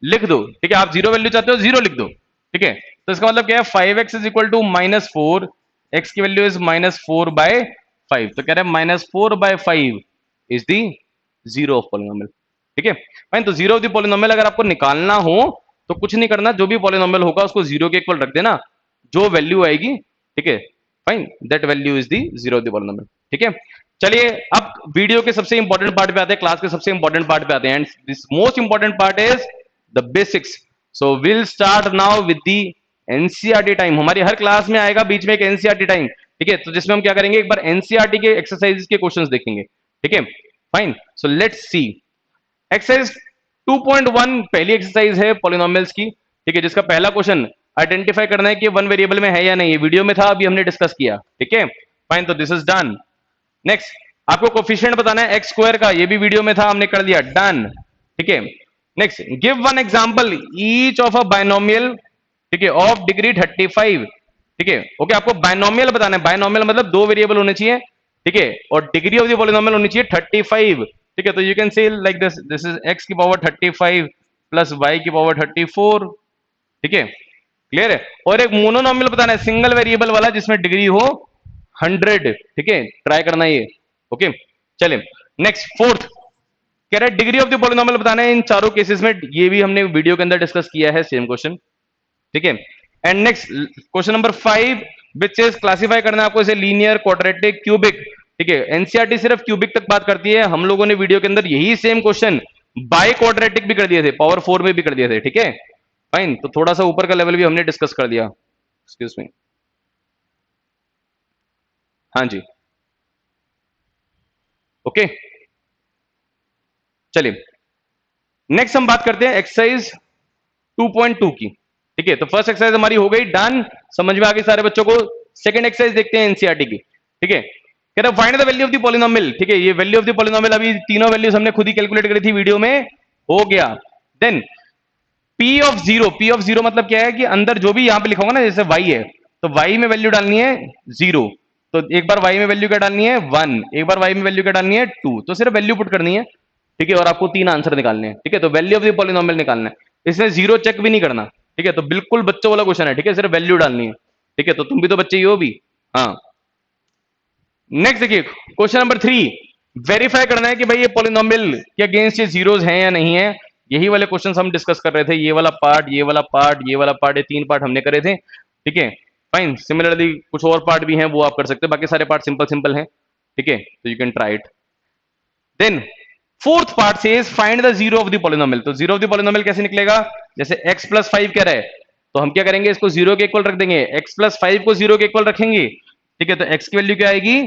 लिख दो, ठीक है। आप जीरो वैल्यू चाहते हो, जीरो लिख दो, ठीक है। तो इसका मतलब क्या है, 5x is equal to -4, x की वैल्यू इज -4/5, तो कह रहे हैं -4/5 is the zero of polynomial, ठीक है फाइन। तो जीरो ऑफ द पॉलिनोमियल अगर आपको निकालना हो तो कुछ नहीं करना, जो भी पॉलिनोमियल होगा उसको जीरो के इक्वल रख देना, जो वैल्यू आएगी, ठीक है fine, that value is the zero of the polynomial, ठीक है। चलिए अब वीडियो के सबसे इंपॉर्टेंट पार्ट पे आते हैं, क्लास के सबसे इंपॉर्टेंट पार्ट पे आते हैं, and this most important part is the basics. So will start now with the NCERT time. हमारी हर क्लास में आएगा बीच में एक एनसीईआरटी टाइम, ठीक है। तो जिसमें हम क्या करेंगे, एक बार एनसीईआरटी के एक्सरसाइजेस के क्वेश्चंस देखेंगे, ठीक है fine. So let's see exercise 2.1 पहली एक्सरसाइज है पॉलिनोमियल्स की, ठीक है, जिसका पहला क्वेश्चन आइडेंटिफाई करना है कि वन वेरिएबल में है या नहीं। वीडियो में था, अभी हमने डिस्कस किया, ठीक है फाइन। तो दिस इज डन। नेक्स्ट आपको कोफिशिएंट बताना है एक्स स्क्वायर का, ये भी वीडियो में था, हमने कर दिया, डन, ठीक है। Next give one example each of a binomial, ठीक है, ऑफ डिग्री 35, ठीक है ओके। आपको बायनोमियल बताना है, बायनोमियल मतलब दो वेरिएबल होने चाहिए, ठीक है, और डिग्री ऑफ द पॉलिनोमियल होनी चाहिए 35, ठीक है। तो you can say like this, this is x की पावर 35 प्लस वाई की पावर 34, ठीक है, क्लियर है। और एक मोनोनोमियल बताना है, सिंगल वेरिएबल वाला जिसमें डिग्री हो 100, ठीक है, ट्राई करना ये, ओके। चलिए नेक्स्ट फोर्थ कह रहा है डिग्री ऑफ द पॉलिनोमियल बताना है इन चारों केसेस में, ये भी हमने वीडियो के अंदर डिस्कस किया है, सेम क्वेश्चन, ठीक है। And next question number 5 which is classify करना है आपको इसे लीनियर, क्वाड्रेटिक, क्यूबिक, ठीक है। एनसीईआरटी सिर्फ क्यूबिक तक बात करती है, हम लोगों ने वीडियो के अंदर यही सेम क्वेश्चन बाय क्वाड्रेटिक भी कर दिए थे, पावर 4 में भी कर दिए थे, ठीक है फाइन। तो थोड़ा सा ऊपर का लेवल भी हमने डिस्कस कर दिया, एक्सक्यूज मी, हाँ जी, ओके। चलिए नेक्स्ट हम बात करते हैं एक्सरसाइज 2.2 की, ठीक है। तो फर्स्ट एक्सरसाइज हमारी हो गई डन, समझ में आ गई सारे बच्चों को। सेकंड एक्सरसाइज देखते हैं एनसीईआरटी की, ठीक है। कह रहा find the value of the polynomial, ठीक है। ये वैल्यू ऑफ द पॉलिनोमियल अभी तीनों वैल्यूज हमने खुद ही कैलकुलेट करी थी वीडियो में, हो गया। Then P of zero, P of zero मतलब क्या है कि अंदर जो भी यहां पे लिखा होगा ना, जैसे वाई है तो वाई में वैल्यू डालनी है जीरो, तो एक बार वाई में वैल्यू क्या डालनी है 1, एक बार वाई में वैल्यू क्या डालनी है 2, तो सिर्फ वैल्यू पुट करनी है, ठीक है। और आपको तीन आंसर निकालने हैं, ठीक है। तो वैल्यू ऑफ द पॉलिनोमियल निकालना है, इसमें जीरो चेक भी नहीं करना, ठीक है। तो बिल्कुल बच्चों वाला क्वेश्चन है, ठीक है, सिर्फ वैल्यू डालनी है, ठीक है। तो तुम भी तो बच्चे ही हो भी, हाँ। नेक्स्ट देखिए क्वेश्चन नंबर 3, वेरीफाई करना है कि भाई ये पॉलिनोमियल के अगेंस्ट ये जीरोज हैं या नहीं है। यही वाले क्वेश्चंस हम डिस्कस कर रहे थे, ये वाला पार्ट, ये वाला पार्ट, ये वाला पार्ट, ये तीन पार्ट हमने करे थे, ठीक है फाइन। सिमिलरली कुछ और पार्ट भी हैं वो आप कर सकते हो, बाकी सारे पार्ट सिंपल सिंपल हैं, ठीक है। तो you can try it. Then fourth part से find the zero of the polynomial. तो जीरो ऑफ द पॉलिनोमियल कैसे निकलेगा, जैसे x प्लस 5 कह रहा है, तो हम क्या करेंगे, इसको जीरो के इक्वल रख देंगे, x प्लस 5 को जीरो के इक्वल रखेंगे, ठीक है। तो x की वैल्यू क्या आएगी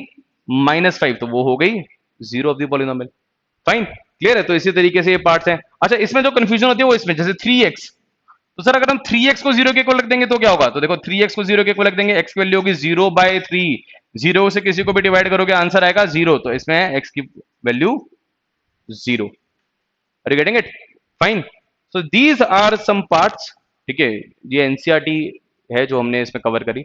-5, तो वो हो गई zero of the polynomial, fine, clear है। तो इसी तरीके से ये पार्ट्स हैं। अच्छा इसमें जो कंफ्यूजन होती है वो इसमें, जैसे 3x, तो सर अगर हम 3x को जीरो के इक्वल रख देंगे तो क्या होगा, तो देखो 3x को जीरो के इक्वल रख देंगे, x की वैल्यू होगी 0/3, जीरो से किसी को भी डिवाइड करोगे आंसर आएगा 0, तो इसमें x की value 0, are you getting it, fine. So these are some parts, ठीक है, ये एनसीईआरटी है जो हमने इसमें कवर करी।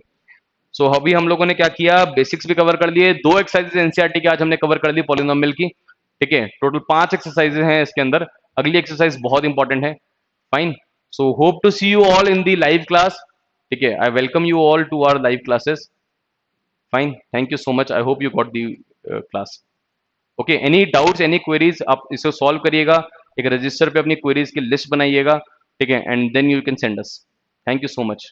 सो अभी हम लोगों ने क्या किया, बेसिक्स भी कवर कर लिए, दो एक्सरसाइजेस एनसीईआरटी की आज हमने कवर कर ली पॉलिनोमियल की, ठीक है। टोटल 5 एक्सरसाइजेस हैं इसके अंदर, अगली एक्सरसाइज बहुत इंपॉर्टेंट है, fine. So hope to see you all in the live class, ठीक है। I welcome you all to our live classes, fine, thank you so much, I hope you got the class, okay. Any doubts, any queries, आप इसको solve करिएगा, एक register पे अपनी queries की list बनाइएगा, ठीक है, and then you can send us. Thank you so much.